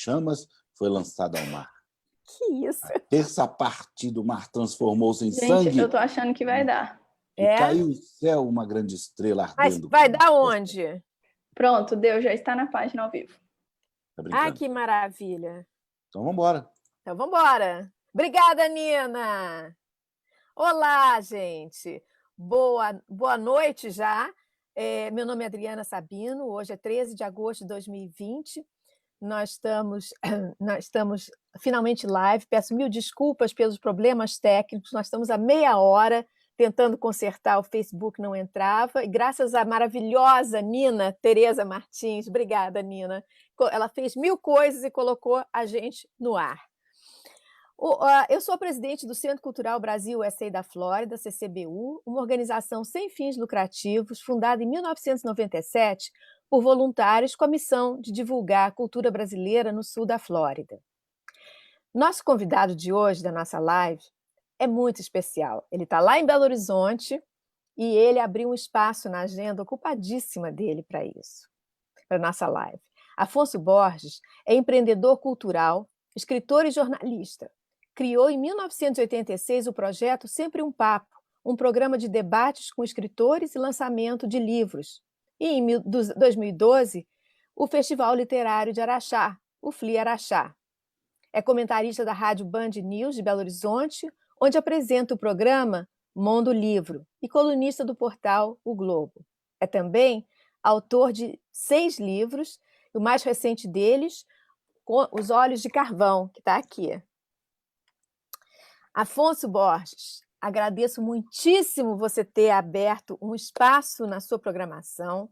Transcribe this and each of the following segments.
chamas foi lançada ao mar. Que isso? A terça parte do mar transformou-se em Gente, sangue. eu tô achando que vai dar. E caiu do céu uma grande estrela Mas ardendo. vai dar onde? Pronto, Deus já está na página ao vivo. Tá brincando? Ah, que maravilha. Então vamos embora. Então vamos embora. Obrigada, Nina. Olá, gente. Boa noite já. Meu nome é Adriana Sabino. Hoje é 13 de agosto de 2020. Nós estamos finalmente live. Peço mil desculpas pelos problemas técnicos. Nós estamos há meia hora tentando consertar, o Facebook não entrava. E graças à maravilhosa Nina Tereza Martins, obrigada, Nina. Ela fez 1000 coisas e colocou a gente no ar. Eu sou a presidente do Centro Cultural Brasil USA da Flórida, CCBU, uma organização sem fins lucrativos, fundada em 1997 por voluntários com a missão de divulgar a cultura brasileira no sul da Flórida. Nosso convidado de hoje, da nossa live, é muito especial. Ele está lá em Belo Horizonte e ele abriu um espaço na agenda ocupadíssima dele para isso, para a nossa live. Afonso Borges é empreendedor cultural, escritor e jornalista. Criou em 1986 o projeto Sempre um Papo, um programa de debates com escritores e lançamento de livros. E em 2012, o Festival Literário de Araxá, o FLI Araxá. É comentarista da Rádio Band News de Belo Horizonte, onde apresenta o programa Mundo Livro e colunista do portal O Globo. É também autor de 6 livros, o mais recente deles, Os Olhos de Carvão, que está aqui. Afonso Borges, agradeço muitíssimo você ter aberto um espaço na sua programação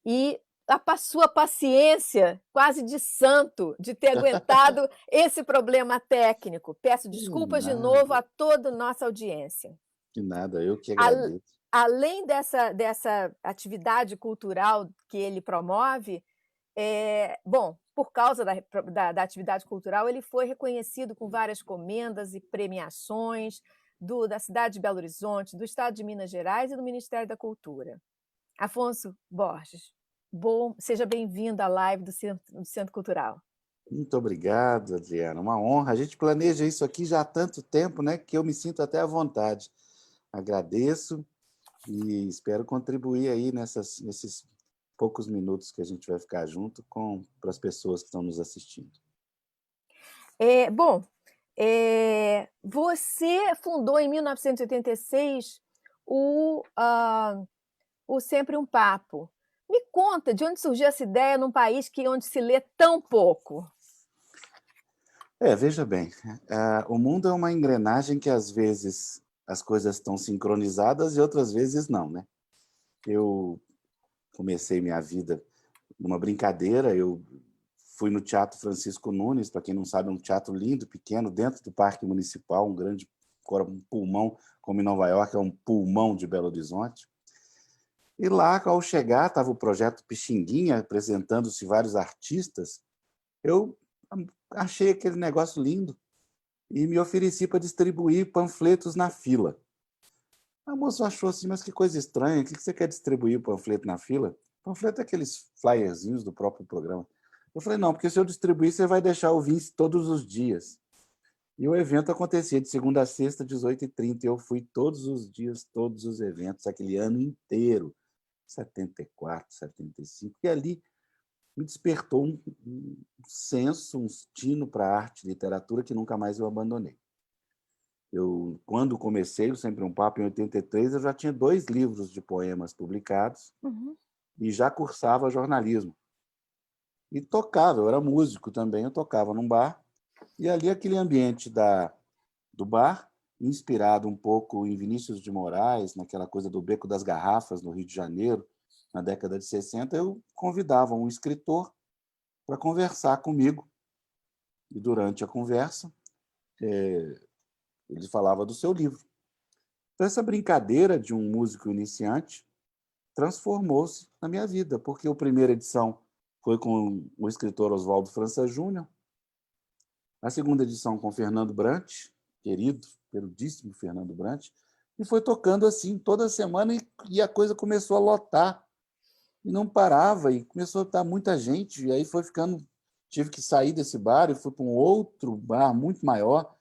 e a sua paciência, quase de santo, de ter aguentado esse problema técnico. Peço desculpas de novo a toda a nossa audiência. De nada, eu que agradeço. Além dessa atividade cultural que ele promove, por causa da atividade cultural, ele foi reconhecido com várias comendas e premiações da cidade de Belo Horizonte, do estado de Minas Gerais e do Ministério da Cultura. Afonso Borges, seja bem-vindo à live do Centro Cultural. Muito obrigado, Adriana. Uma honra. A gente planeja isso aqui já há tanto tempo, né, que eu me sinto até à vontade. Agradeço e espero contribuir aí nesses poucos minutos que a gente vai ficar junto para as pessoas que estão nos assistindo. Você fundou em 1986 o Sempre um Papo. Me conta de onde surgiu essa ideia num país onde se lê tão pouco. Veja bem, o mundo é uma engrenagem que às vezes as coisas estão sincronizadas e outras vezes não, né? Eu comecei minha vida numa brincadeira, eu fui no Teatro Francisco Nunes, para quem não sabe, é um teatro lindo, pequeno, dentro do Parque Municipal, um pulmão, como em Nova York, é um pulmão de Belo Horizonte. E lá, ao chegar, estava o projeto Pixinguinha, apresentando-se vários artistas. Eu achei aquele negócio lindo e me ofereci para distribuir panfletos na fila. A moça achou assim, mas que coisa estranha, o que você quer distribuir panfleto na fila? Panfleto é aqueles flyerzinhos do próprio programa. Eu falei, não, porque se eu distribuir, você vai deixar eu vir todos os dias. E o evento acontecia de segunda a sexta, 18h30. Eu fui todos os dias, todos os eventos, aquele ano inteiro, 74, 75. E ali me despertou um senso, um tino para a arte e literatura que nunca mais eu abandonei. Quando comecei o Sempre um Papo, em 83, eu já tinha 2 livros de poemas publicados e já cursava jornalismo. E tocava, eu era músico também, eu tocava num bar. E ali aquele ambiente do bar, inspirado um pouco em Vinícius de Moraes, naquela coisa do Beco das Garrafas, no Rio de Janeiro, na década de 60, eu convidava um escritor para conversar comigo. E durante a conversa, ele falava do seu livro. Então, essa brincadeira de um músico iniciante transformou-se na minha vida, porque a primeira edição foi com o escritor Oswaldo França Júnior, a segunda edição com Fernando Brant, queridíssimo Fernando Brant, e foi tocando assim toda semana e a coisa começou a lotar. E não parava, e começou a estar muita gente, e aí foi ficando... tive que sair desse bar e fui para um outro bar muito maior.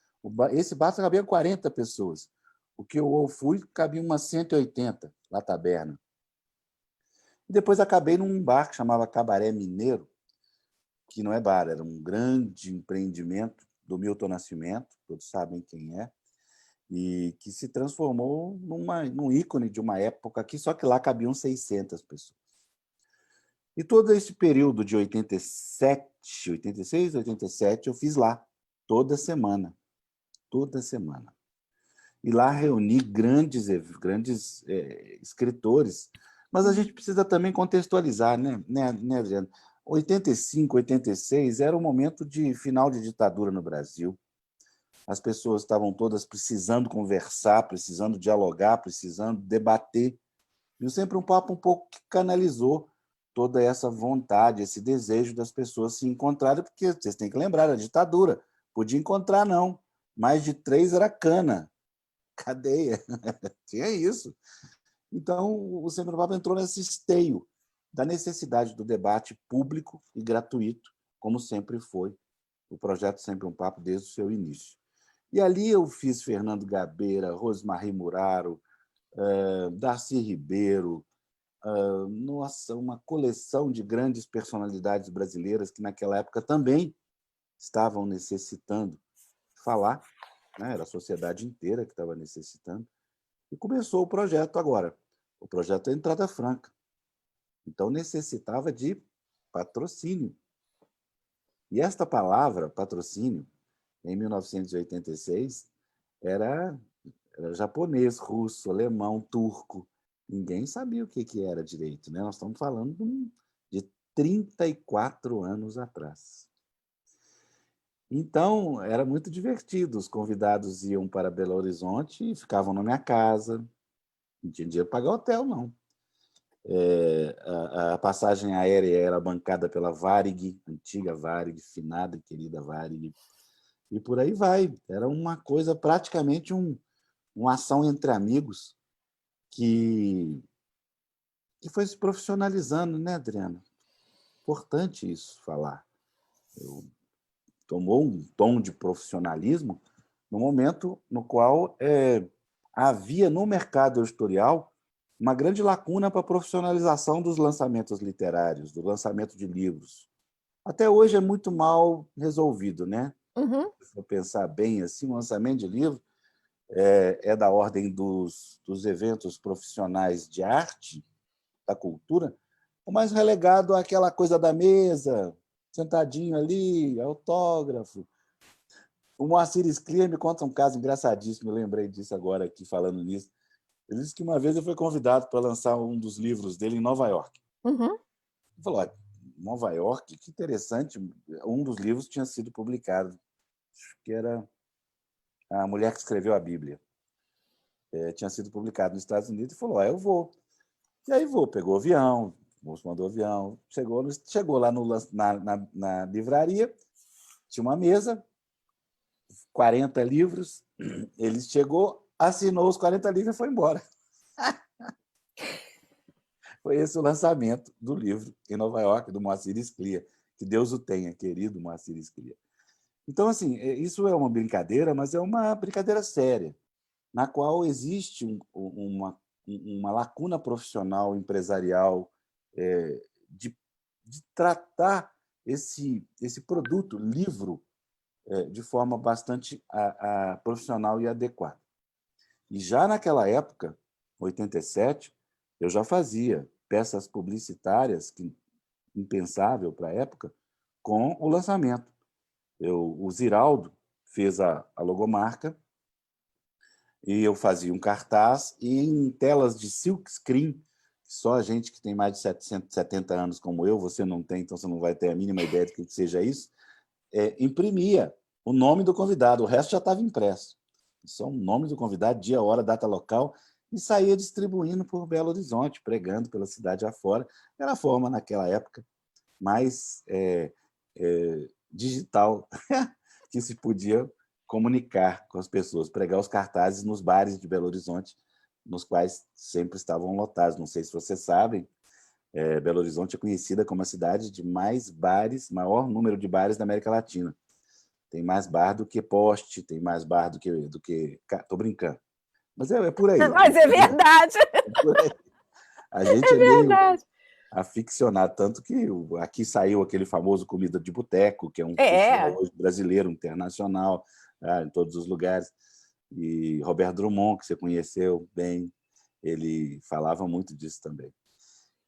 Esse bar cabia 40 pessoas. O que eu fui, cabia umas 180, La Taberna. E depois acabei num bar que chamava Cabaré Mineiro, que não é bar, era um grande empreendimento do Milton Nascimento, todos sabem quem é, e que se transformou num ícone de uma época aqui, só que lá cabiam 600 pessoas. E todo esse período de 87, 86, 87, eu fiz lá, toda semana. Toda semana. E lá reuni grandes escritores, mas a gente precisa também contextualizar, né, Adriana? 85, 86 era um momento de final de ditadura no Brasil. As pessoas estavam todas precisando conversar, precisando dialogar, precisando debater. E Sempre um Papo um pouco que canalizou toda essa vontade, esse desejo das pessoas se encontrarem, porque vocês têm que lembrar, a ditadura. Podia encontrar, não. Mais de 3 era cana, cadeia. Tinha isso. Então, o Sempre um Papo entrou nesse esteio da necessidade do debate público e gratuito, como sempre foi o projeto Sempre um Papo desde o seu início. E ali eu fiz Fernando Gabeira, Rosmarie Muraro, Darcy Ribeiro, nossa, uma coleção de grandes personalidades brasileiras que naquela época também estavam necessitando falar, né? Era a sociedade inteira que estava necessitando. E começou o projeto agora. O projeto é Entrada Franca. Então, necessitava de patrocínio. E esta palavra, patrocínio, em 1986, era japonês, russo, alemão, turco. Ninguém sabia o que era direito, né? Nós estamos falando de 34 anos atrás. Então, era muito divertido. Os convidados iam para Belo Horizonte e ficavam na minha casa. Não tinha dinheiro para pagar hotel, não. A passagem aérea era bancada pela Varig, antiga Varig, finada e querida Varig. E por aí vai. Era uma coisa, praticamente uma ação entre amigos que foi se profissionalizando, né, Adriana? Importante isso falar. Tomou um tom de profissionalismo no momento no qual havia no mercado editorial uma grande lacuna para a profissionalização dos lançamentos literários, do lançamento de livros. Até hoje é muito mal resolvido, né? Uhum. Se eu pensar bem, assim, o lançamento de livro é da ordem dos eventos profissionais de arte, da cultura, o mais relegado àquela coisa da mesa, sentadinho ali, autógrafo. O Moacir Sclia me conta um caso engraçadíssimo, eu lembrei disso agora aqui, falando nisso. Ele disse que uma vez ele foi convidado para lançar um dos livros dele em Nova York. Uhum. Ele falou, Nova York, que interessante, um dos livros tinha sido publicado, acho que era A Mulher que Escreveu a Bíblia. Tinha sido publicado nos Estados Unidos e falou, eu vou. E aí pegou o avião, o moço mandou o avião, chegou lá na livraria, tinha uma mesa, 40 livros, ele chegou, assinou os 40 livros e foi embora. Foi esse o lançamento do livro em Nova York, do Moacir Sclia. Que Deus o tenha, querido Moacir Sclia. Então, assim, isso é uma brincadeira, mas é uma brincadeira séria, na qual existe uma lacuna profissional, empresarial, de tratar esse produto, livro, de forma bastante profissional e adequada. E já naquela época, 87, eu já fazia peças publicitárias, que impensável para a época, com o lançamento. O Ziraldo fez a logomarca, e eu fazia um cartaz, e em telas de silk screen, só a gente que tem mais de 770 anos como eu, você não tem, então você não vai ter a mínima ideia do que seja isso, imprimia o nome do convidado, o resto já estava impresso. Só o nome do convidado, dia, hora, data, local, e saía distribuindo por Belo Horizonte, pregando pela cidade afora. Era a forma, naquela época, mais digital que se podia comunicar com as pessoas, pregar os cartazes nos bares de Belo Horizonte, nos quais sempre estavam lotados. Não sei se vocês sabem, Belo Horizonte é conhecida como a cidade de mais bares, maior número de bares da América Latina. Tem mais bar do que Poste, tem mais bar do que... Tô brincando. Mas é por aí. Mas é verdade. É por aí. A gente É verdade. meio aficionado, tanto que aqui saiu aquele famoso Comida de Boteco, que é um É. festival hoje brasileiro, internacional, em todos os lugares. E Roberto Drummond, que você conheceu bem, ele falava muito disso também.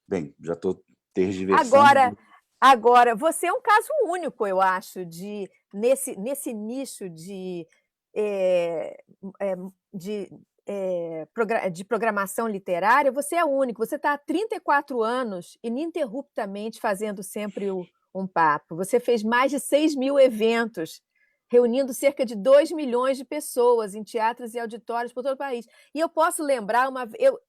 Bem, já estou tergiversando. Agora, você é um caso único, eu acho, nesse nicho de, de programação literária, você é único. Você está há 34 anos ininterruptamente fazendo sempre um papo. Você fez mais de 6.000 eventos, reunindo cerca de 2 milhões de pessoas em teatros e auditórios por todo o país. E eu posso lembrar, eu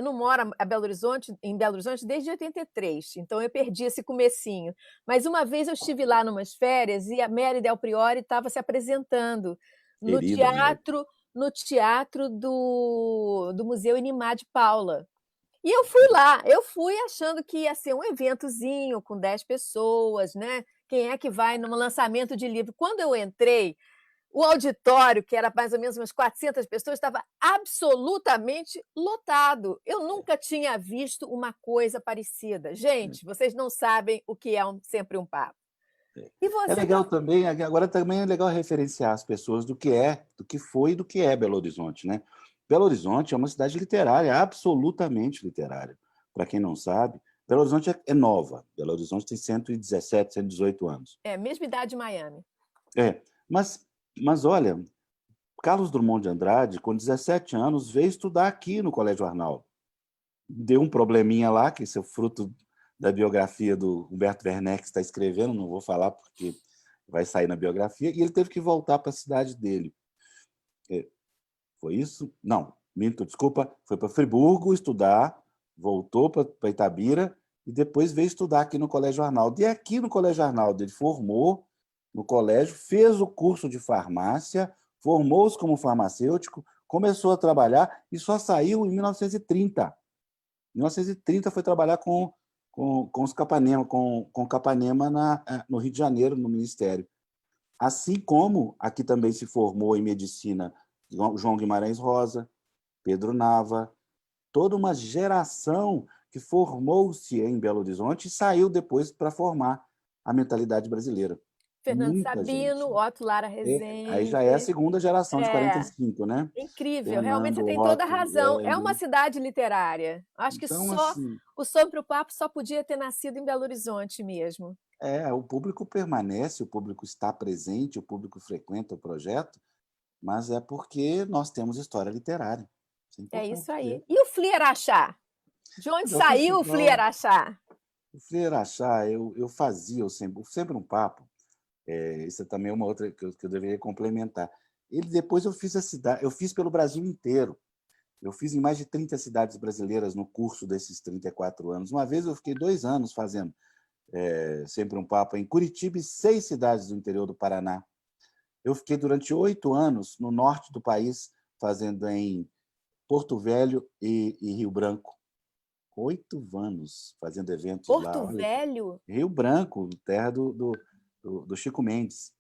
não moro em Belo Horizonte desde 83, então eu perdi esse comecinho. Mas uma vez eu estive lá numas férias e a Mary Del Priore estava se apresentando no Querida, né? teatro do Museu Inimá de Paula. E eu fui lá, eu fui achando que ia ser um eventozinho com 10 pessoas, né? Quem é que vai num lançamento de livro? Quando eu entrei, o auditório, que era mais ou menos umas 400 pessoas, estava absolutamente lotado. Eu nunca tinha visto uma coisa parecida. Gente, vocês não sabem o que é sempre um papo. E É você legal também, agora também é legal referenciar as pessoas do que foi e do que é Belo Horizonte, né? Belo Horizonte é uma cidade literária, absolutamente literária. Para quem não sabe, Belo Horizonte é nova. Belo Horizonte tem 117, 118 anos. é a mesma idade de Miami. É, mas olha, Carlos Drummond de Andrade, com 17 anos, veio estudar aqui no Colégio Arnaldo. Deu um probleminha lá, que isso é fruto da biografia do Humberto Werneck, que está escrevendo, não vou falar porque vai sair na biografia, e ele teve que voltar para a cidade dele. Foi isso? Não, minto, desculpa, foi para Friburgo estudar, voltou para Itabira e depois veio estudar aqui no Colégio Arnaldo. E aqui no Colégio Arnaldo ele formou no colégio, fez o curso de farmácia, formou-se como farmacêutico, começou a trabalhar e só saiu em 1930. Em 1930 foi trabalhar com os Capanema, com Capanema no Rio de Janeiro, no Ministério. Assim como aqui também se formou em medicina João Guimarães Rosa, Pedro Nava, toda uma geração que formou-se em Belo Horizonte e saiu depois para formar a mentalidade brasileira. Fernando Muita Sabino, gente. Otto Lara Aí já é a Rezende. segunda geração de É, 45, né? incrível, realmente você Fernando, tem toda a Otto, razão. É uma Hélio. cidade literária. Acho que Então, só assim, o Sobre o Papo só podia ter nascido em Belo Horizonte mesmo. o público permanece, o público está presente, o público frequenta o projeto, mas é porque nós temos história literária. Isso é É importante isso aí. dizer. E o Fli Araxá? De onde É o saiu o Fli festival. Araxá? O Freire Achar, eu fazia sempre um papo, isso também é uma outra que eu deveria complementar. Ele depois eu fiz pelo Brasil inteiro. Eu fiz em mais de 30 cidades brasileiras no curso desses 34 anos. Uma vez eu fiquei 2 anos fazendo sempre um papo em Curitiba e 6 cidades do interior do Paraná. Eu fiquei durante 8 anos no norte do país, fazendo em Porto Velho e Rio Branco. 8 anos fazendo eventos lá. Porto Olha, Velho? Rio Branco, terra do Chico Mendes,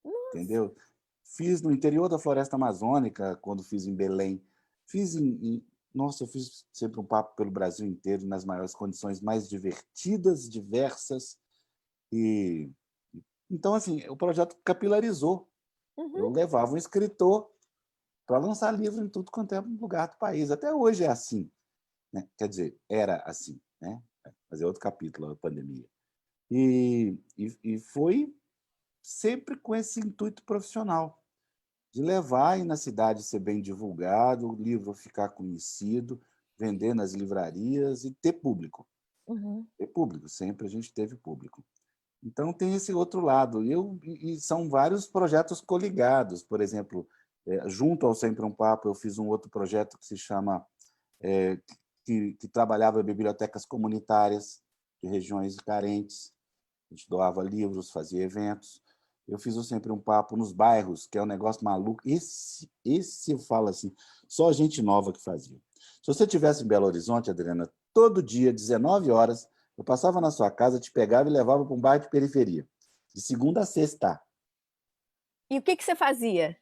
Nossa. entendeu? Fiz no interior da Floresta Amazônica, quando fiz em Belém. Nossa, eu fiz sempre um papo pelo Brasil inteiro, nas maiores condições mais divertidas, diversas. E então, assim, o projeto capilarizou. Uhum. Eu levava um escritor para lançar livro em tudo quanto é lugar do país. Até hoje é assim, né? Quer dizer, era assim, né? Mas é outro capítulo, a pandemia. E foi sempre com esse intuito profissional, de levar e na cidade ser bem divulgado, o livro ficar conhecido, vender nas livrarias e ter público. Uhum. Ter público, sempre a gente teve público. Então tem esse outro lado. E são vários projetos coligados. Por exemplo, junto ao Sempre um Papo, eu fiz um outro projeto que se chama que trabalhava bibliotecas comunitárias de regiões carentes. A gente doava livros, fazia eventos. Eu fiz sempre um papo nos bairros, que é um negócio maluco. Esse eu falo assim, só gente nova que fazia. Se você estivesse em Belo Horizonte, Adriana, todo dia, 19 horas, eu passava na sua casa, te pegava e levava para um bairro de periferia, de segunda a sexta. E o que você fazia?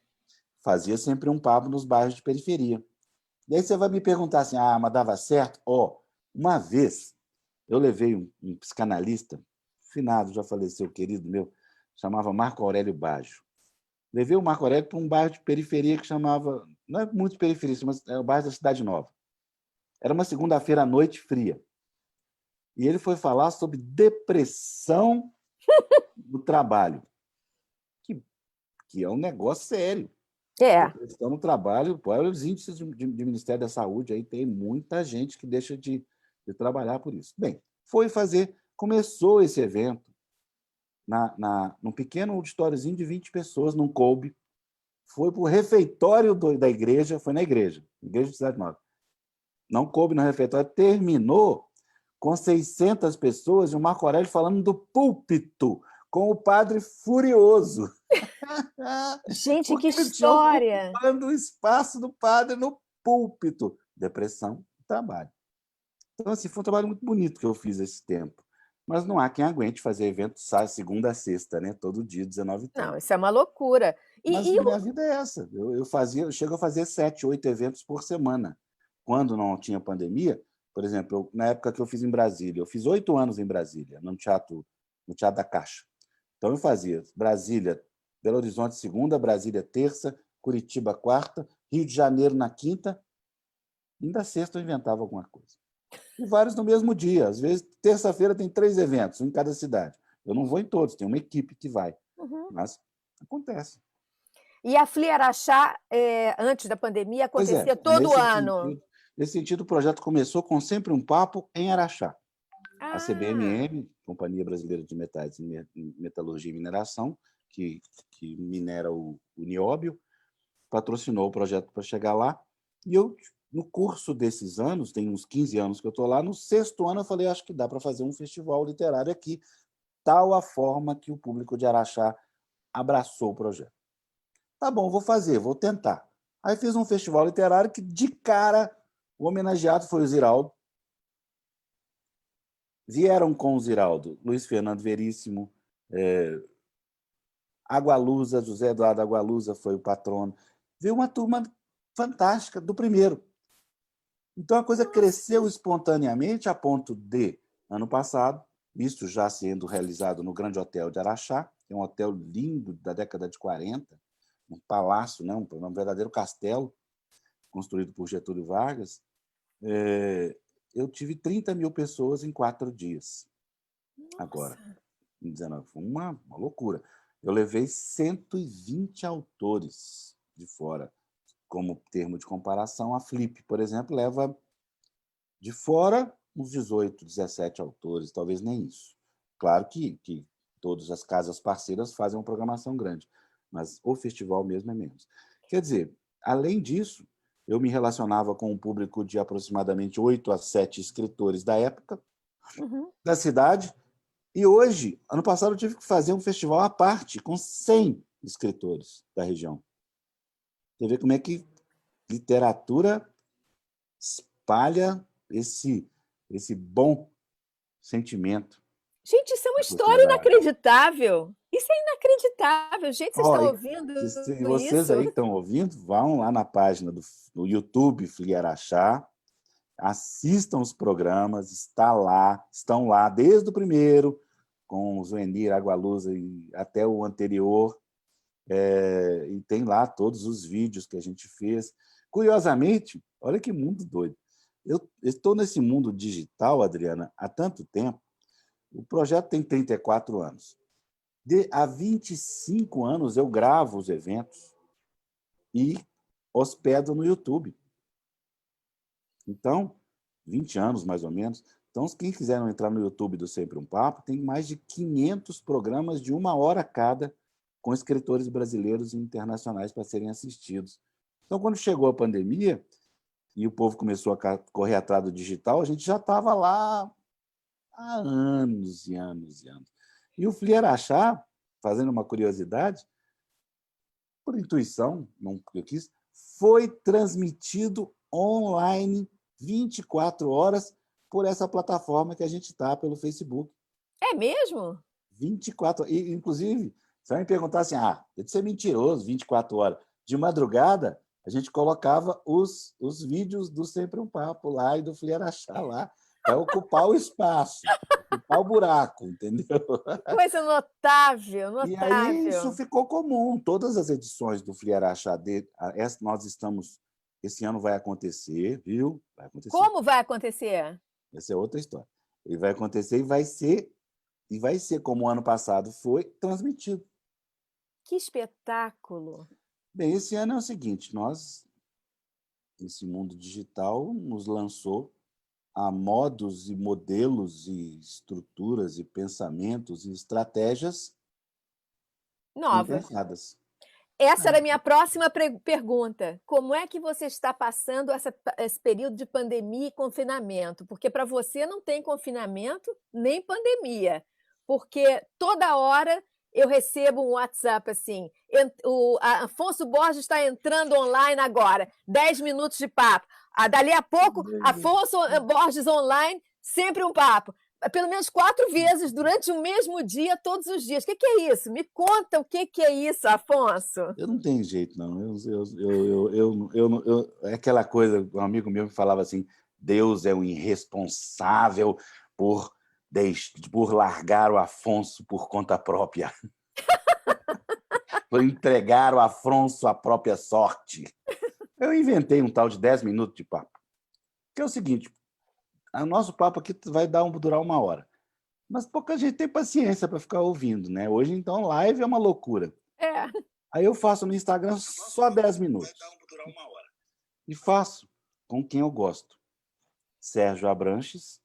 Fazia sempre um papo nos bairros de periferia. E aí você vai me perguntar assim, mas dava certo? Uma vez eu levei um psicanalista, finado, já faleceu, querido meu, chamava Marco Aurélio Baggio. Levei o Marco Aurélio para um bairro de periferia que chamava, não é muito periferia, mas é o bairro da Cidade Nova. Era uma segunda-feira à noite fria. E ele foi falar sobre depressão no trabalho, que é um negócio sério. Depressão no trabalho, olha os índices de Ministério da Saúde, aí tem muita gente que deixa de trabalhar por isso. Bem, começou esse evento num pequeno auditoriozinho de 20 pessoas, não coube, foi para o refeitório da igreja, foi na igreja de Cidade Nova. Não coube no refeitório, terminou com 600 pessoas e o Marco Aurélio falando do púlpito, com o padre furioso. Gente, que Porque tinham história! ocupando o espaço do padre no púlpito. Depressão, trabalho. Então, assim, foi um trabalho muito bonito que eu fiz esse tempo. Mas não há quem aguente fazer evento segunda a sexta, né? Todo dia, 19h30. Não, isso é uma loucura. Mas minha vida é essa. Eu chego a fazer 7, 8 eventos por semana. Quando não tinha pandemia, por exemplo, na época que eu fiz em Brasília, eu fiz 8 anos em Brasília, no Teatro da Caixa. Então, eu fazia Brasília, Belo Horizonte segunda, Brasília terça, Curitiba quarta, Rio de Janeiro na quinta, ainda sexta eu inventava alguma coisa. E vários no mesmo dia. Às vezes, terça-feira tem 3 eventos, um em cada cidade. Eu não vou em todos, tem uma equipe que vai. Mas acontece. E a Fli Araxá, antes da pandemia, acontecia todo ano? Nesse sentido, o projeto começou com sempre um papo em Araxá. A CBMM, Companhia Brasileira de Metais e Metalurgia e Mineração, que minera o nióbio, patrocinou o projeto para chegar lá. E eu, no curso desses anos, tem uns 15 anos que eu estou lá, no 6º ano eu falei, acho que dá para fazer um festival literário aqui, tal a forma que o público de Araxá abraçou o projeto. Tá bom, vou tentar. Aí fiz um festival literário que, de cara, o homenageado foi o Ziraldo. Vieram com o Ziraldo Luiz Fernando Veríssimo, Agualusa, José Eduardo Agualusa foi o patrono. Veio uma turma fantástica do primeiro. Então, a coisa cresceu espontaneamente a ponto de, ano passado, isso já sendo realizado no Grande Hotel de Araxá, que é um hotel lindo da década de 40, um palácio, né? Um verdadeiro castelo, construído por Getúlio Vargas, eu tive 30 mil pessoas em 4 dias. Nossa. Agora, em 19, foi uma loucura. Eu levei 120 autores de fora. Como termo de comparação, a Flip, por exemplo, leva de fora uns 18, 17 autores, talvez nem isso. Claro que todas as casas parceiras fazem uma programação grande, mas o festival mesmo é menos. Quer dizer, além disso, eu me relacionava com um público de aproximadamente 8 a 7 escritores da época, da cidade, e hoje, ano passado, eu tive que fazer um festival à parte, com 100 escritores da região. Você vê como é que literatura espalha esse bom sentimento. Gente, isso é uma história inacreditável. Isso é inacreditável. Gente, vocês estão ouvindo isso? E vocês aí que estão ouvindo, vão lá na página do YouTube Fli Araxá, assistam os programas, estão lá desde o primeiro, com o Zuenir, Agualusa e até o anterior, e tem lá todos os vídeos que a gente fez. Curiosamente, olha que mundo doido. Eu estou nesse mundo digital, Adriana, há tanto tempo. O projeto tem 34 anos. Há 25 anos eu gravo os eventos e hospedo no YouTube. Então, 20 anos mais ou menos. Então, quem quiser entrar no YouTube do Sempre um Papo, tem mais de 500 programas de 1 hora cada, com escritores brasileiros e internacionais para serem assistidos. Então, quando chegou a pandemia e o povo começou a correr atrás do digital, a gente já estava lá há anos e anos e anos. E o Fli Araxá, fazendo uma curiosidade, por intuição, não eu quis, foi transmitido online 24 horas por essa plataforma que a gente está, pelo Facebook. É mesmo? 24 horas. E, inclusive, você vai me perguntar assim, deve ser mentiroso, 24 horas. De madrugada, a gente colocava os vídeos do Sempre um Papo lá e do Flieraxá lá, para ocupar o espaço, ocupar o buraco, entendeu? Que coisa notável, E aí isso notável. ficou comum. Todas as edições do Flieraxá, nós estamos... Esse ano vai acontecer, viu? Vai acontecer. Como vai acontecer? Essa é outra história. Ele vai acontecer e vai ser como o ano passado foi transmitido. Que espetáculo! Bem, esse ano é o seguinte, esse mundo digital nos lançou a modos e modelos e estruturas e pensamentos e estratégias Novas. impensadas. Essa era a minha próxima pergunta. Como é que você está passando esse período de pandemia e confinamento? Porque para você não tem confinamento nem pandemia, porque toda hora eu recebo um WhatsApp assim, o Afonso Borges está entrando online agora, 10 minutos de papo. Dali a pouco, Afonso Borges online, sempre um papo. Pelo menos 4 vezes durante o mesmo dia, todos os dias. O que é isso? Me conta o que é isso, Afonso. Eu não tenho jeito, não. É aquela coisa, um amigo meu falava assim, Deus é um irresponsável por largar o Afonso por conta própria. Por entregar o Afonso à própria sorte. Eu inventei um tal de 10 minutos de papo. Que é o seguinte, o nosso papo aqui vai durar 1 hora. Mas pouca gente tem paciência para ficar ouvindo, né? Hoje, então, live é uma loucura. É. Aí eu faço no Instagram só 10 minutos. E faço com quem eu gosto. Sérgio Abranches,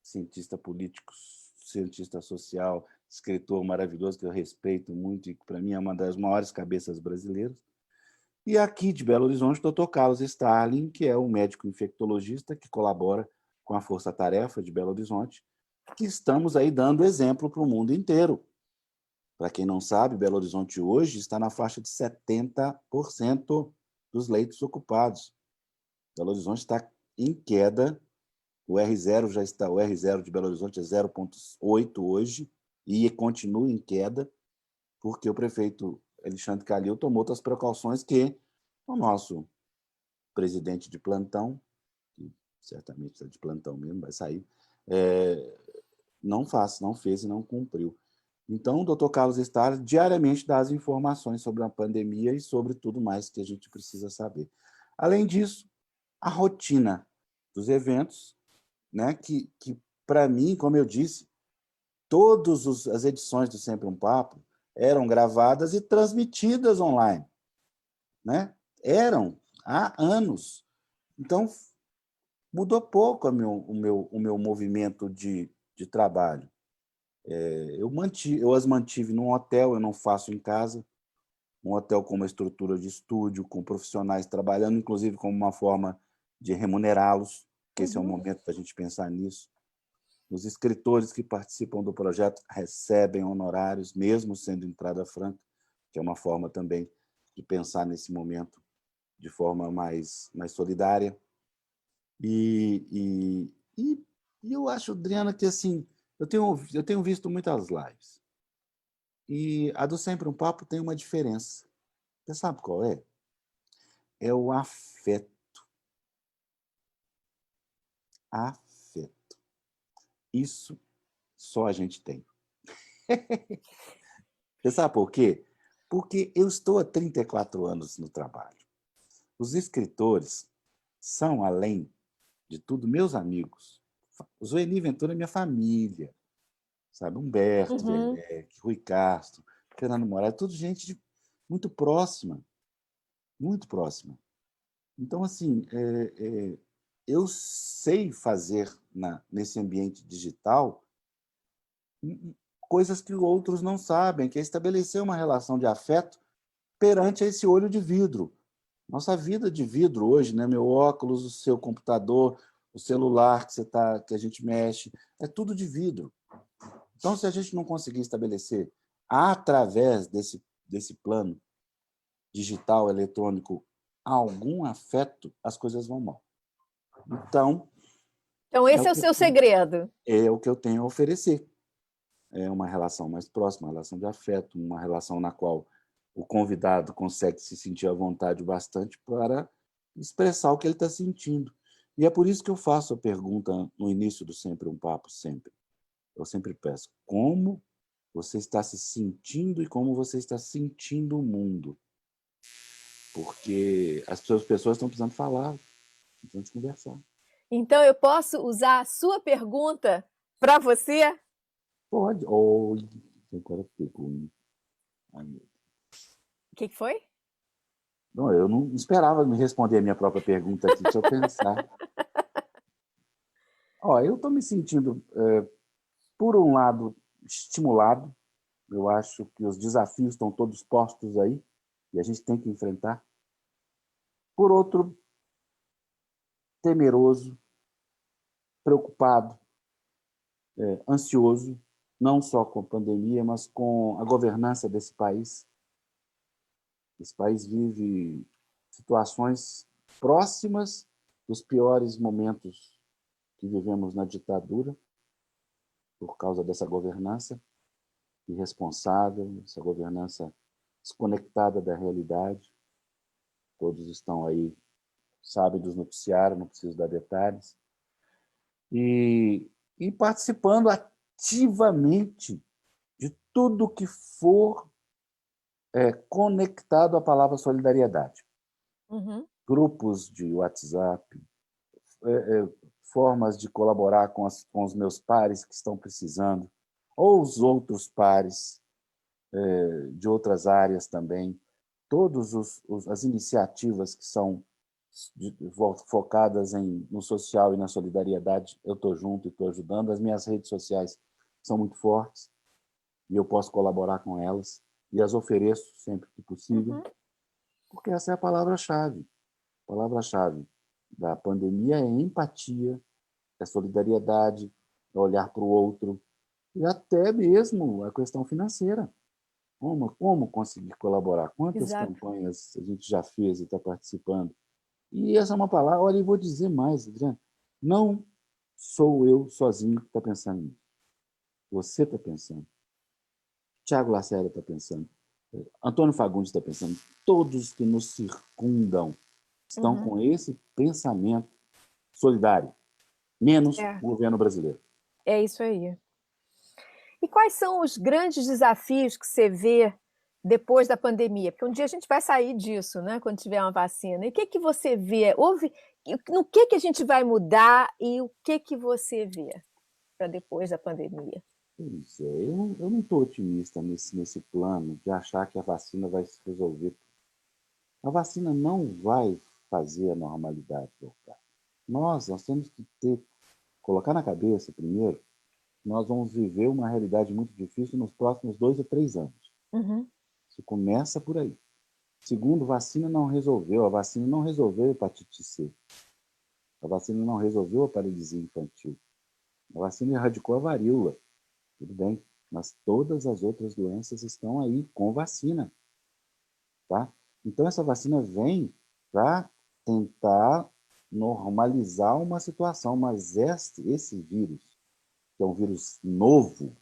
cientista político, cientista social, escritor maravilhoso que eu respeito muito e que, para mim, é uma das maiores cabeças brasileiras. E aqui de Belo Horizonte, o Dr. Carlos Starling, que é um médico infectologista que colabora com a Força Tarefa de Belo Horizonte, que estamos aí dando exemplo para o mundo inteiro. Para quem não sabe, Belo Horizonte hoje está na faixa de 70% dos leitos ocupados. Belo Horizonte está em queda, o R0 de Belo Horizonte é 0,8 hoje e continua em queda, porque o prefeito Alexandre Calil tomou outras precauções que o nosso presidente de plantão, que certamente está de plantão mesmo, vai sair, não fez e não cumpriu. Então, o Dr. Carlos Starling diariamente dá as informações sobre a pandemia e sobre tudo mais que a gente precisa saber. Além disso, a rotina dos eventos, né, que para mim, como eu disse, todas as edições do Sempre um Papo eram gravadas e transmitidas online, né? Eram há anos. Então, mudou pouco o meu movimento de trabalho. Eu as mantive num hotel, eu não faço em casa, um hotel com uma estrutura de estúdio, com profissionais trabalhando, inclusive como uma forma de remunerá-los, que esse é o momento da gente pensar nisso. Os escritores que participam do projeto recebem honorários, mesmo sendo entrada franca, que é uma forma também de pensar nesse momento de forma mais solidária. E eu acho, Adriana, que assim, eu tenho visto muitas lives. E a do Sempre um Papo tem uma diferença. Você sabe qual é? É o afeto. Afeto. Isso só a gente tem. Você sabe por quê? Porque eu estou há 34 anos no trabalho. Os escritores são, além de tudo, meus amigos. O Zueni Ventura é minha família. Sabe? Humberto Werneck, Rui Castro, Fernando Moraes, tudo gente muito próxima. Muito próxima. Então, assim, eu sei fazer nesse ambiente digital coisas que outros não sabem, que é estabelecer uma relação de afeto perante esse olho de vidro. Nossa vida de vidro hoje, né? Meu óculos, o seu computador, o celular que a gente mexe, é tudo de vidro. Então, se a gente não conseguir estabelecer, através desse plano digital, eletrônico, algum afeto, as coisas vão mal. Então, Então, É esse o é o que eu seu tenho, segredo. é o que eu tenho a oferecer. É uma relação mais próxima, uma relação de afeto, uma relação na qual o convidado consegue se sentir à vontade bastante para expressar o que ele está sentindo. E é por isso que eu faço a pergunta no início do Sempre um Papo, sempre. Eu sempre peço, como você está se sentindo e como você está sentindo o mundo? Porque as pessoas estão precisando falar, precisando conversar. Então, eu posso usar a sua pergunta para você? Pode. Oi, agora pegou. Ai, O que foi? não, eu não esperava me responder a minha própria pergunta aqui, deixa eu pensar. Ó, eu estou me sentindo, por um lado, estimulado. Eu acho que os desafios estão todos postos aí e a gente tem que enfrentar. Por outro, temeroso, preocupado, ansioso, não só com a pandemia, mas com a governança desse país. Esse país vive situações próximas dos piores momentos que vivemos na ditadura, por causa dessa governança irresponsável, essa governança desconectada da realidade. Todos estão aí, sabem dos noticiários, não preciso dar detalhes. E participando ativamente de tudo que for conectado à palavra solidariedade. Uhum. Grupos de WhatsApp, formas de colaborar com os meus pares que estão precisando, ou os outros pares de outras áreas também. Todas as iniciativas que são focadas no social e na solidariedade, eu estou junto e estou ajudando. As minhas redes sociais são muito fortes e eu posso colaborar com elas e as ofereço sempre que possível, Uhum. porque essa é a palavra-chave. A palavra-chave da pandemia é empatia, é solidariedade, é olhar para o outro e até mesmo a questão financeira. Como conseguir colaborar? Quantas Exato. campanhas a gente já fez e está participando? E essa é uma palavra, olha, eu vou dizer mais, Adriano, não sou eu sozinho que está pensando nisso. Você está pensando. Tiago Lacerda está pensando. Antônio Fagundes está pensando. Todos que nos circundam estão Uhum. com esse pensamento solidário, menos É, o governo brasileiro. é isso aí. E quais são os grandes desafios que você vê depois da pandemia? Porque um dia a gente vai sair disso, né? Quando tiver uma vacina. E o que que você vê? No que a gente vai mudar e o que você vê para depois da pandemia? Pois é, eu não estou otimista nesse plano de achar que a vacina vai se resolver. A vacina não vai fazer a normalidade voltar. Nós temos que colocar na cabeça, primeiro, que nós vamos viver uma realidade muito difícil nos próximos 2 a 3 anos. Uhum. Isso começa por aí. Segundo, vacina não resolveu. A vacina não resolveu a hepatite C. A vacina não resolveu a paralisia infantil. A vacina erradicou a varíola. Tudo bem, mas todas as outras doenças estão aí com vacina, tá? Então, essa vacina vem para tentar normalizar uma situação, mas esse vírus, que é um vírus novo,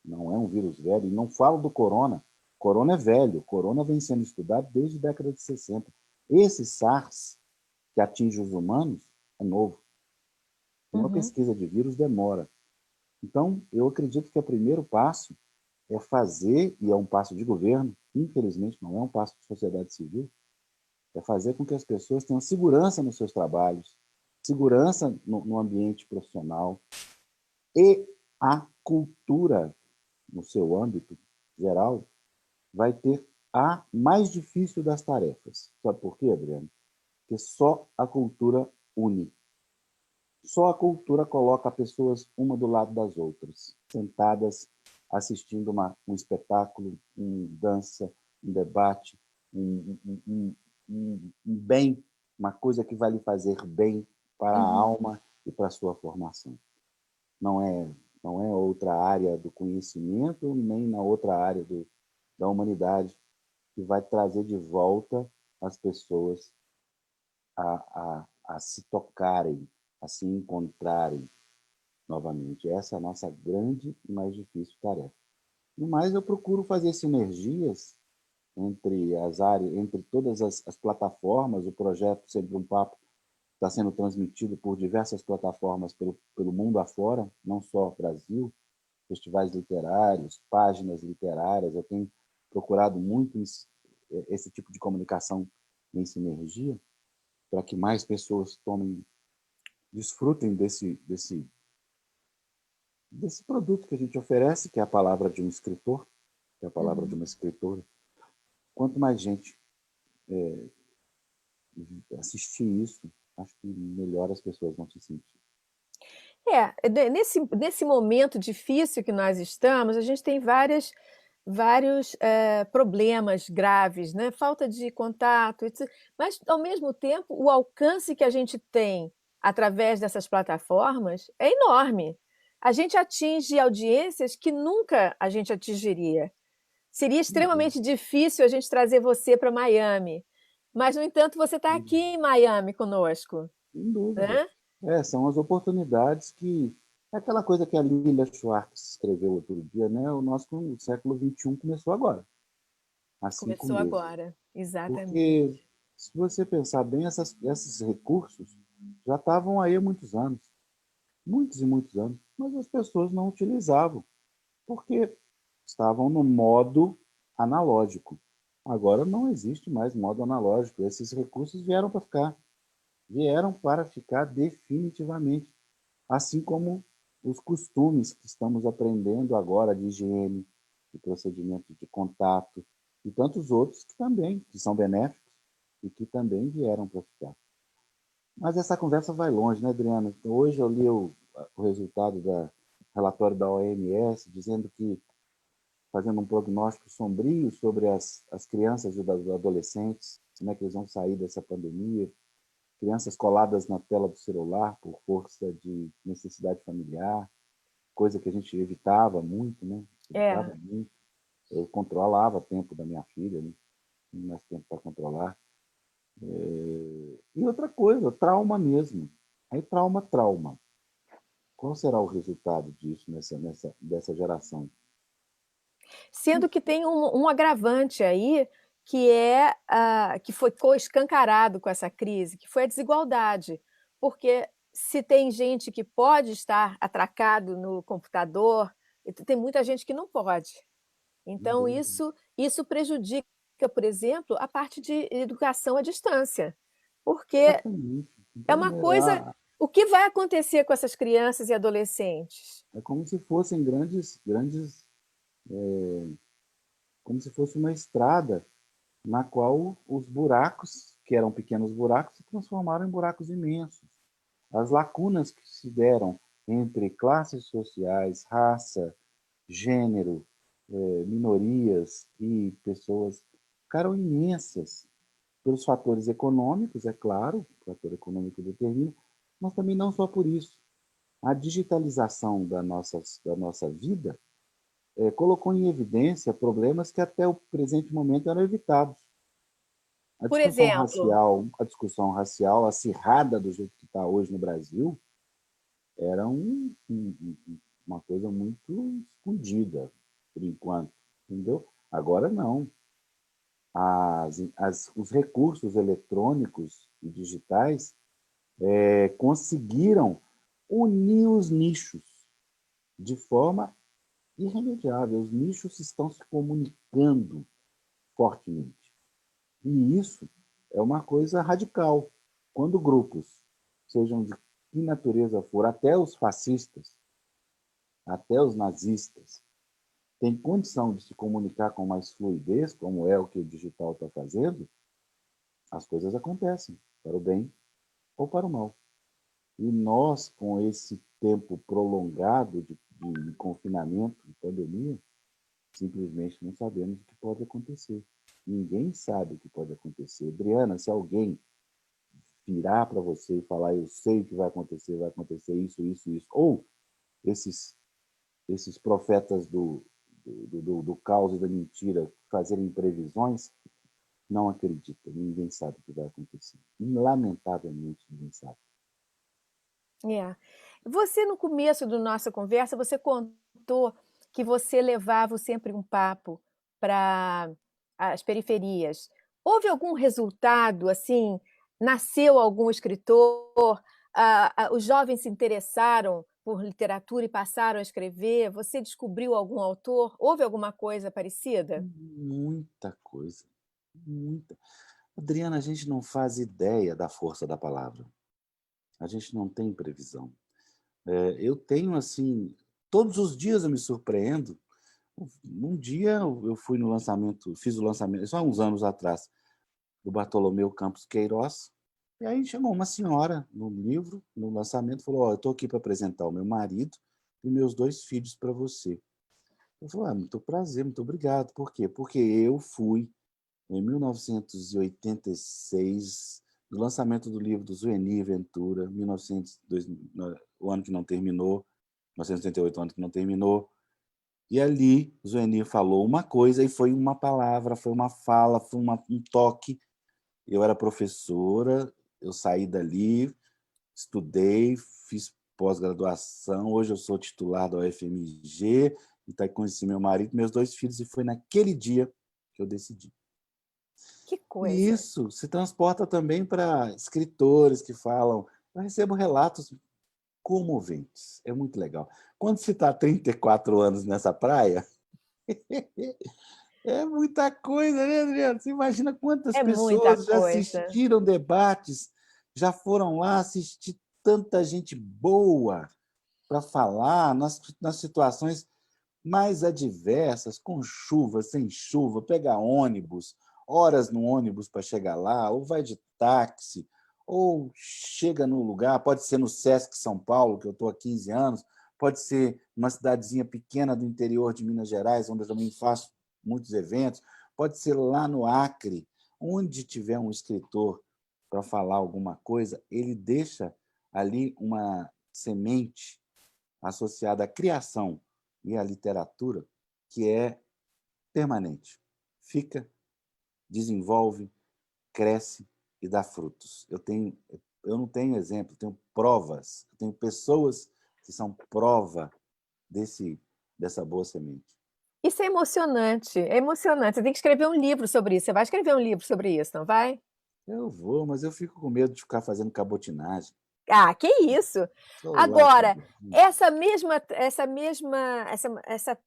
não é um vírus velho, e não falo do corona. Corona é velho, corona vem sendo estudado desde a década de 60. Esse SARS, que atinge os humanos, é novo. Uma Uhum. pesquisa de vírus demora. Então, eu acredito que o primeiro passo é fazer, e é um passo de governo, infelizmente não é um passo de sociedade civil, é fazer com que as pessoas tenham segurança nos seus trabalhos, segurança no ambiente profissional e a cultura, no seu âmbito geral, vai ter a mais difícil das tarefas. Sabe por quê, Adriano? Porque só a cultura une. Só a cultura coloca pessoas uma do lado das outras, sentadas, assistindo um espetáculo, uma dança, um debate, um bem, uma coisa que vai lhe fazer bem para a Uhum. alma e para a sua formação. Não é, não é outra área do conhecimento, nem na outra área da humanidade que vai trazer de volta as pessoas a se tocarem, a se encontrarem novamente. Essa é a nossa grande e mais difícil tarefa. No mais, eu procuro fazer sinergias entre as áreas, entre todas as plataformas. O projeto Sempre um Papo está sendo transmitido por diversas plataformas pelo mundo afora, não só Brasil, festivais literários, páginas literárias. Eu tenho procurado muito esse tipo de comunicação em sinergia para que mais pessoas desfrutem desse produto que a gente oferece, que é a palavra de um escritor, que é a palavra de uma escritora. Quanto mais gente assistir isso, acho que melhor as pessoas vão se sentir. Nesse momento difícil que nós estamos, a gente tem vários problemas graves, né? Falta de contato, etc. Mas, ao mesmo tempo, o alcance que a gente tem através dessas plataformas é enorme. A gente atinge audiências que nunca a gente atingiria. Seria extremamente difícil a gente trazer você para Miami, mas, no entanto, você está aqui em Miami conosco, Sem dúvida. né? São as oportunidades que... É aquela coisa que a Lilia Schwartz escreveu outro dia, né? O nosso século XXI começou agora, há 5 Começou meses. agora, exatamente. Porque, se você pensar bem, esses recursos já estavam aí há muitos anos, muitos e muitos anos, mas as pessoas não utilizavam, porque estavam no modo analógico. Agora não existe mais modo analógico. Esses recursos vieram para ficar definitivamente, assim como os costumes que estamos aprendendo agora de higiene, de procedimento de contato e tantos outros que também que são benéficos e que também vieram para ficar. Mas essa conversa vai longe, né, Adriana? Hoje eu li o resultado do relatório da OMS dizendo que, fazendo um prognóstico sombrio sobre as crianças e os adolescentes, como é que eles vão sair dessa pandemia. Crianças coladas na tela do celular por força de necessidade familiar, coisa que a gente evitava muito, né? Evitava muito. Eu controlava o tempo da minha filha, né? Não tinha mais tempo para controlar. E outra coisa, trauma mesmo. Aí trauma. Qual será o resultado disso dessa geração? Sendo que tem um agravante aí, que ficou escancarado com essa crise, que foi a desigualdade. Porque se tem gente que pode estar atracado no computador, tem muita gente que não pode. Então, isso prejudica, por exemplo, a parte de educação à distância. Porque Exatamente. é Então, uma coisa. O que vai acontecer com essas crianças e adolescentes? é como se fossem grandes, como se fosse uma estrada na qual os buracos, que eram pequenos buracos, se transformaram em buracos imensos. As lacunas que se deram entre classes sociais, raça, gênero, minorias e pessoas ficaram imensas pelos fatores econômicos, é claro, o fator econômico determina, mas também não só por isso. A digitalização da nossa vida colocou em evidência problemas que até o presente momento eram evitados. Por exemplo, A discussão racial acirrada do jeito que está hoje no Brasil era uma coisa muito escondida, por enquanto, entendeu? Agora não. Os recursos eletrônicos e digitais conseguiram unir os nichos de forma irremediável. Os nichos estão se comunicando fortemente. E isso é uma coisa radical. Quando grupos, sejam de que natureza for, até os fascistas, até os nazistas, têm condição de se comunicar com mais fluidez, como é o que o digital está fazendo, as coisas acontecem, para o bem ou para o mal. E nós, com esse tempo prolongado de confinamento, de pandemia, simplesmente não sabemos o que pode acontecer. Ninguém sabe o que pode acontecer. Adriana, se alguém virar para você e falar, eu sei o que vai acontecer isso, ou esses profetas do caos e da mentira fazerem previsões, não acredita, ninguém sabe o que vai acontecer. Lamentavelmente, ninguém sabe. É. Você, no começo da nossa conversa, você contou que você levava o Sempre um Papo para as periferias. Houve algum resultado, assim, nasceu algum escritor, os jovens se interessaram por literatura e passaram a escrever? Você descobriu algum autor? Houve alguma coisa parecida? Muita coisa, muita. Adriana, a gente não faz ideia da força da palavra. A gente não tem previsão. Eu tenho, assim, todos os dias eu me surpreendo. Um dia eu fui no lançamento, fiz o lançamento, isso há uns anos atrás, do Bartolomeu Campos Queiroz, e aí chegou uma senhora no livro, no lançamento, falou: "Ó, eu estou aqui para apresentar o meu marido e meus 2 filhos para você". Eu falei: "Ah, muito prazer, muito obrigado". Por quê? Porque eu fui, em 1986, no lançamento do livro do Zueni Ventura, 1900, o ano que não terminou, 1988, o ano que não terminou, e ali o Zueni falou uma coisa e foi uma palavra, foi uma fala, foi um toque. Eu era professora, eu saí dali, estudei, fiz pós-graduação, hoje eu sou titular da UFMG, e tá, conheci meu marido, meus 2 filhos, e foi naquele dia que eu decidi. Que E coisa! isso se transporta também para escritores que falam. Eu recebo relatos comoventes, é muito legal. Quando se está 34 anos nessa praia, é muita coisa, né, Adriano? Você imagina quantas É muita pessoas já coisa. assistiram debates, já foram lá assistir tanta gente boa para falar nas situações mais adversas, com chuva, sem chuva, pegar ônibus, horas no ônibus para chegar lá, ou vai de táxi, ou chega no lugar, pode ser no Sesc São Paulo, que eu estou há 15 anos, pode ser numa cidadezinha pequena do interior de Minas Gerais, onde eu também faço muitos eventos, pode ser lá no Acre, onde tiver um escritor para falar alguma coisa, ele deixa ali uma semente associada à criação e à literatura que é permanente. Fica, desenvolve, cresce e dá frutos. Eu não tenho exemplo, eu tenho provas, eu tenho pessoas que são prova dessa boa semente. Isso é emocionante, é emocionante. Você tem que escrever um livro sobre isso. Você vai escrever um livro sobre isso, não vai? Eu vou, mas eu fico com medo de ficar fazendo cabotinagem. Ah, que isso! Sou lá, Agora, essa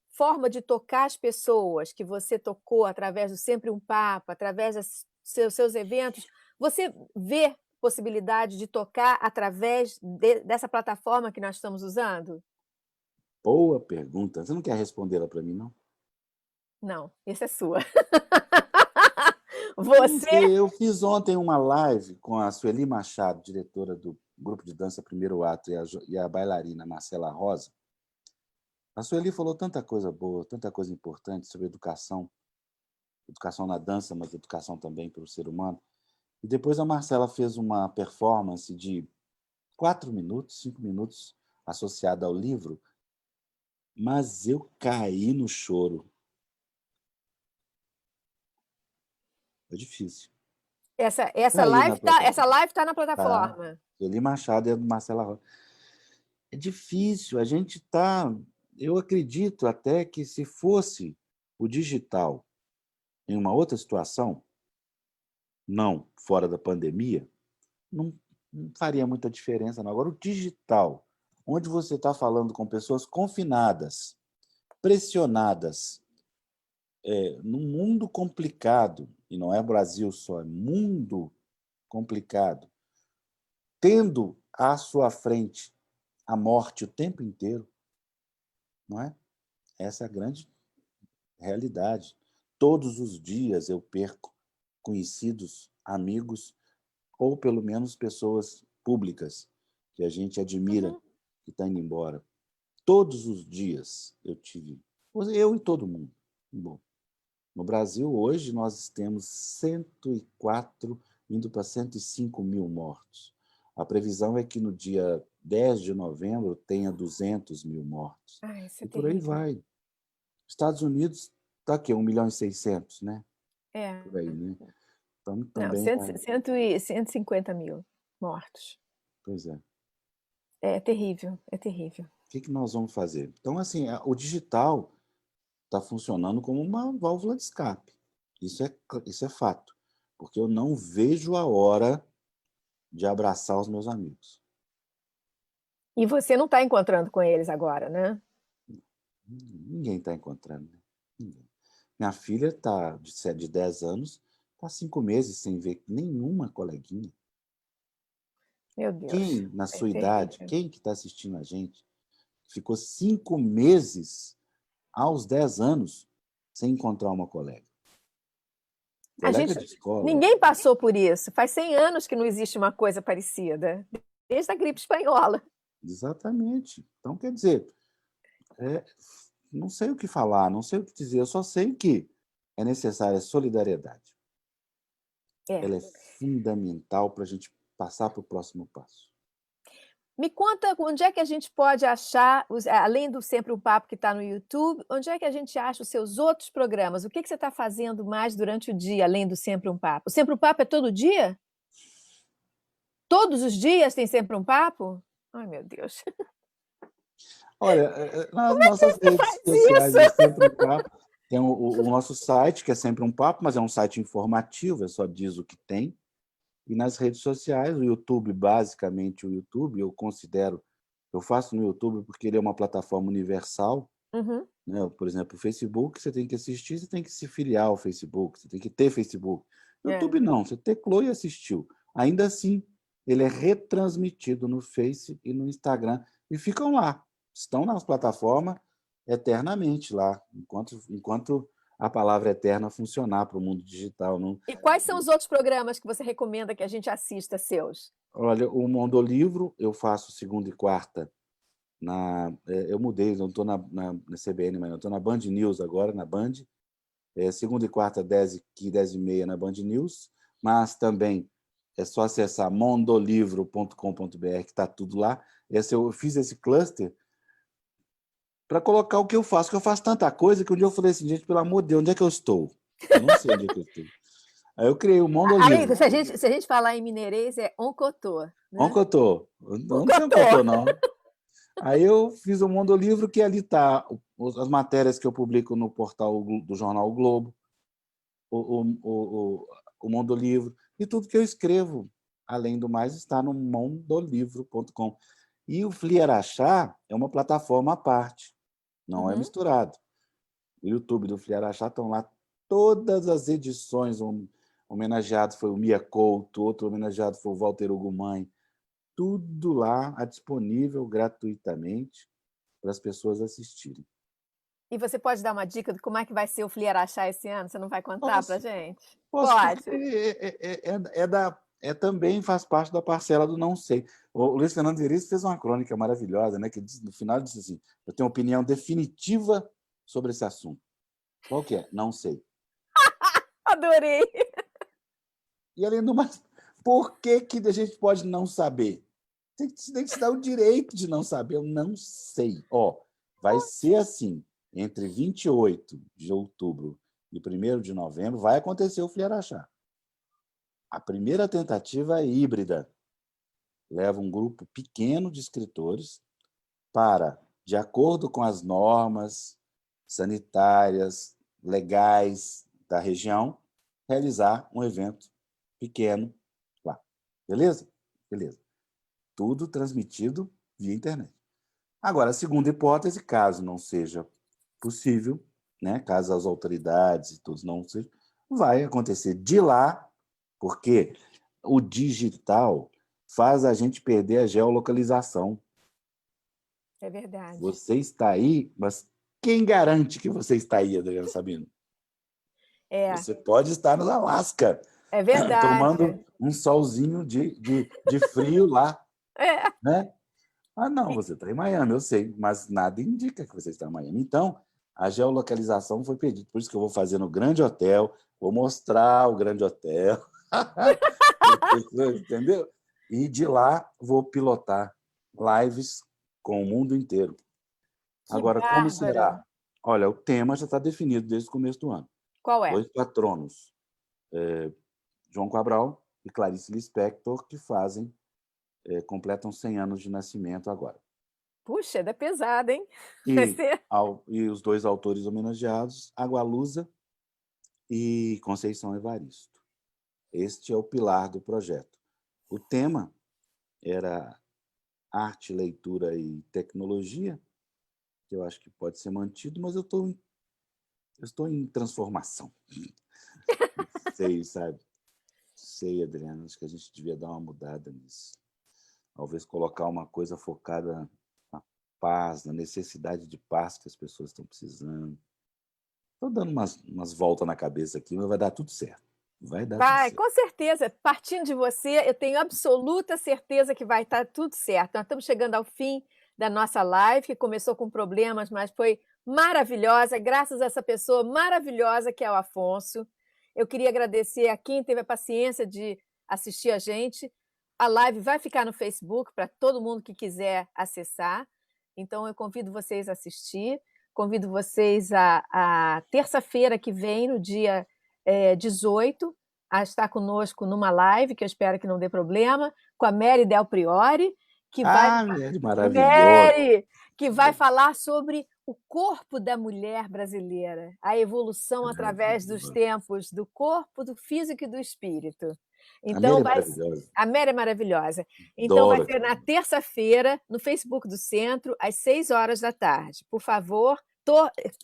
forma de tocar as pessoas que você tocou através do Sempre um Papo, através dos seus eventos, você vê possibilidade de tocar através dessa plataforma que nós estamos usando? boa pergunta. Você não quer respondê-la para mim, não? Não, essa é sua. Eu não Você sei, eu fiz ontem uma live com a Sueli Machado, diretora do grupo de dança Primeiro Ato, e a bailarina Marcela Rosa. A Sueli falou tanta coisa boa, tanta coisa importante sobre educação, educação na dança, mas educação também para o ser humano. E depois a Marcela fez uma performance de 4 minutos, 5 minutos, associada ao livro, mas eu caí no choro. É difícil. essa Caí na live tá essa plataforma. live tá na Tá. plataforma? Sueli Machado e a Marcela Rosa. É difícil, a gente está. Eu acredito até que se fosse o digital em uma outra situação, não fora da pandemia, não, não faria muita diferença, não. Agora, o digital, onde você está falando com pessoas confinadas, pressionadas, num mundo complicado, e não é Brasil só, é mundo complicado, tendo à sua frente a morte o tempo inteiro, não é? Essa é a grande realidade. Todos os dias eu perco conhecidos, amigos, ou pelo menos pessoas públicas que a gente admira, Uhum. que está indo embora. Todos os dias eu tive, eu e todo mundo. Bom, no Brasil, hoje, nós temos 104, indo para 105 mil mortos. A previsão é que no dia 10 de novembro tenha 200 mil mortos. Ai, isso é E por aí terrível. vai. Estados Unidos está aqui, 1 milhão e 600, né? É. Por aí, né? Então, Não, também, 150 mil mortos. pois é. É terrível, é terrível. O que nós vamos fazer? Então, assim, o digital está funcionando como uma válvula de escape. Isso é fato. Porque eu não vejo a hora de abraçar os meus amigos. E você não está encontrando com eles agora, né? Ninguém está encontrando, né? Ninguém. Minha filha está de 10 anos, está 5 meses sem ver nenhuma coleguinha. Meu Deus, Quem, na é sua idade, terrível. quem que está assistindo a gente, ficou 5 meses aos 10 anos sem encontrar uma colega? A Colega gente, de escola. ninguém passou por isso. Faz 100 anos que não existe uma coisa parecida, desde a gripe espanhola. Exatamente. Então, quer dizer, não sei o que falar, não sei o que dizer, eu só sei que é necessária solidariedade. É. Ela é fundamental para a gente passar para o próximo passo. Me conta onde é que a gente pode achar, além do Sempre um Papo que está no YouTube, onde é que a gente acha os seus outros programas? O que você está fazendo mais durante o dia, além do Sempre um Papo? O Sempre um Papo é todo dia? Todos os dias tem Sempre um Papo? Ai, meu Deus. Olha, nas nossas redes Faz sociais isso! é Sempre um Papo. Tem o nosso site, que é Sempre um Papo, mas é um site informativo, só diz o que tem. E nas redes sociais, o YouTube, basicamente o YouTube, eu faço no YouTube porque ele é uma plataforma universal, Uhum. né? Por exemplo, o Facebook, você tem que assistir, você tem que se filiar ao Facebook, você tem que ter Facebook. É. YouTube não, você teclou e assistiu. Ainda assim, ele é retransmitido no Face e no Instagram e ficam lá, estão nas plataformas eternamente lá, enquanto a palavra eterna funcionar para o mundo digital. Não. E quais são os outros programas que você recomenda que a gente assista seus? Olha, o Mondolivro eu faço segunda e quarta. Eu mudei, não estou na CBN, mas eu estou na Band News agora, na Band. Segunda e quarta, 10h30 na Band News. Mas também é só acessar mondolivro.com.br, que está tudo lá. Eu fiz esse cluster para colocar o que eu faço, que eu faço tanta coisa que um dia eu falei assim, gente, pelo amor de Deus, onde é que eu estou? Eu não sei onde é que eu estou. Aí eu criei o Aí, Mondolivro. se a gente falar em mineirês, é oncotô, Onde né? que eu estou? Eu não sei onde que eu Oncotô. estou, não. Aí eu fiz o Mondolivro, que ali está as matérias que eu publico no portal do jornal O Globo, o, o, o, o Mondolivro, e tudo que eu escrevo, além do mais, está no mondolivro.com. E o Fliarachá é uma plataforma à parte, não é Uhum. misturado. O YouTube do Fliarachá estão lá todas as edições. Um homenageado foi o Mia Couto, outro homenageado foi o Walter Ugumãe. Tudo lá disponível gratuitamente para as pessoas assistirem. E você pode dar uma dica de como é que vai ser o Fliarachá esse ano? Você não vai contar para Posso, gente? posso porque Pode. também faz parte da parcela do não sei. O Luiz Fernando Veríssimo fez uma crônica maravilhosa, né, que no final disse assim, eu tenho opinião definitiva sobre esse assunto. Qual que é? Não sei. Adorei. E além do mais, por que a gente pode não saber? Tem que se dar o direito de não saber. Eu não sei. Vai ser assim, entre 28 de outubro e 1º de novembro, vai acontecer o Fliarachá. A primeira tentativa é híbrida. Leva um grupo pequeno de escritores para, de acordo com as normas sanitárias, legais da região, realizar um evento pequeno lá. Beleza? Beleza. Tudo transmitido via internet. Agora, a segunda hipótese, caso não seja possível, né, caso as autoridades e tudo não seja, vai acontecer de lá, porque o digital faz a gente perder a geolocalização. É verdade. Você está aí, mas quem garante que você está aí, Adriana Sabino? É, Você pode estar no Alasca, é verdade. tomando um solzinho de frio lá, É. né? Ah, não, você está em Miami, eu sei, mas nada indica que você está em Miami. Então, a geolocalização foi perdida. Por isso que eu vou fazer no Grande Hotel, vou mostrar o Grande Hotel, entendeu? E de lá vou pilotar lives com o mundo inteiro. Que Agora, como bárbaro. será? Olha, o tema já está definido desde o começo do ano. Qual é? 2 patronos, João Cabral e Clarice Lispector, que fazem completam 100 anos de nascimento agora. Puxa, é pesada, hein? Vai ser... E os 2 autores homenageados, Agualusa e Conceição Evaristo. Este é o pilar do projeto. O tema era arte, leitura e tecnologia, que eu acho que pode ser mantido, mas eu estou em transformação. Sei, sabe? Sei, Adriana, acho que a gente devia dar uma mudada nisso. Talvez colocar uma coisa focada na paz, na necessidade de paz que as pessoas estão precisando. Estou dando umas voltas na cabeça aqui, mas vai dar tudo certo. Vai dar tudo certo. Com certeza. Partindo de você, eu tenho absoluta certeza que vai estar tudo certo. Nós estamos chegando ao fim da nossa live, que começou com problemas, mas foi maravilhosa, graças a essa pessoa maravilhosa que é o Afonso. Eu queria agradecer a quem teve a paciência de assistir a gente. A live vai ficar no Facebook para todo mundo que quiser acessar. Então, eu convido vocês a assistir. Convido vocês a terça-feira que vem, no dia 18, a estar conosco numa live, que eu espero que não dê problema, com a Mary Del Priori, que Mary, maravilhosa! Que vai falar sobre o corpo da mulher brasileira, a evolução através dos tempos, do corpo, do físico e do espírito. Então, a Mary é maravilhosa. Então, vai ser na terça-feira, no Facebook do Centro, às 6h. Por favor,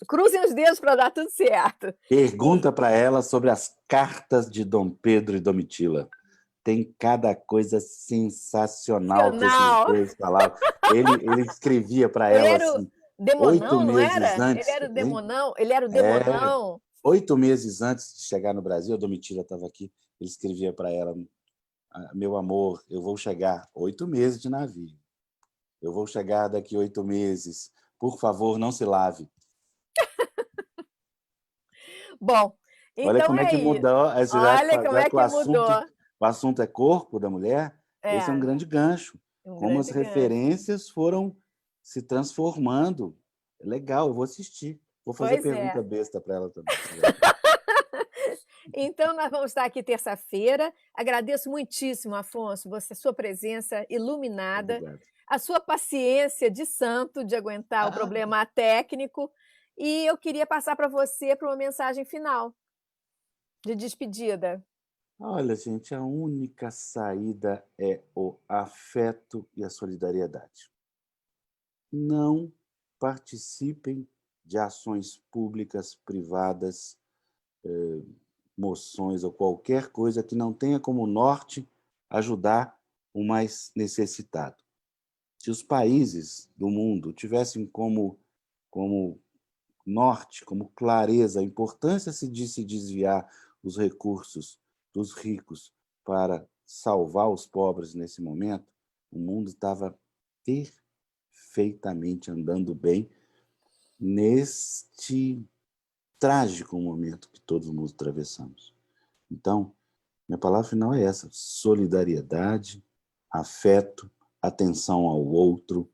cruzem os dedos para dar tudo certo. Pergunta para ela sobre as cartas de Dom Pedro e Domitila. Tem cada coisa sensacional que esses dois falavam. Ele escrevia para ela assim, Demonão, 8 meses antes. Ele era o demonão. Ele era o demonão. 8 meses antes de chegar no Brasil, a Domitila estava aqui, ele escrevia para ela: meu amor, eu vou chegar 8 meses de navio. Eu vou chegar daqui 8 meses. Por favor, não se lave. Bom, então olha como é que mudou. Olha como é que mudou. O assunto é corpo da mulher. Esse é um grande gancho. Como as referências foram se transformando. É legal, eu vou assistir. Vou fazer pergunta besta para ela também. Então, nós vamos estar aqui terça-feira. Agradeço muitíssimo, Afonso, a sua presença iluminada, a sua paciência de santo de aguentar o problema técnico. E eu queria passar para você para uma mensagem final de despedida. Olha, gente, a única saída é o afeto e a solidariedade. Não participem de ações públicas, privadas, moções ou qualquer coisa que não tenha como norte ajudar o mais necessitado. Se os países do mundo tivessem como norte, como clareza, a importância de se desviar os recursos dos ricos para salvar os pobres nesse momento, o mundo estava perfeitamente andando bem neste trágico momento que todos nós atravessamos. Então, minha palavra final é essa: solidariedade, afeto, atenção ao outro,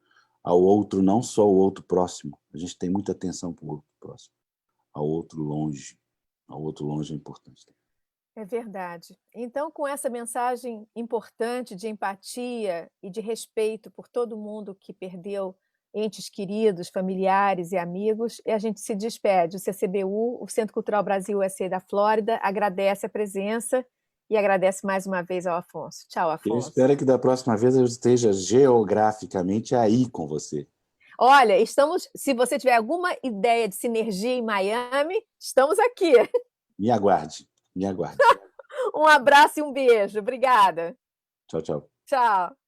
não só o outro próximo. A gente tem muita atenção para o outro próximo. Ao outro longe é importante. É verdade. Então, com essa mensagem importante de empatia e de respeito por todo mundo que perdeu entes queridos, familiares e amigos, e a gente se despede. O CCBU, o Centro Cultural Brasil USA da Flórida, agradece a presença e agradece mais uma vez ao Afonso. Tchau, Afonso. Eu espero que da próxima vez eu esteja geograficamente aí com você. Olha, se você tiver alguma ideia de sinergia em Miami, estamos aqui. Me aguarde. Me aguarde. Um abraço e um beijo. Obrigada. Tchau, tchau. Tchau.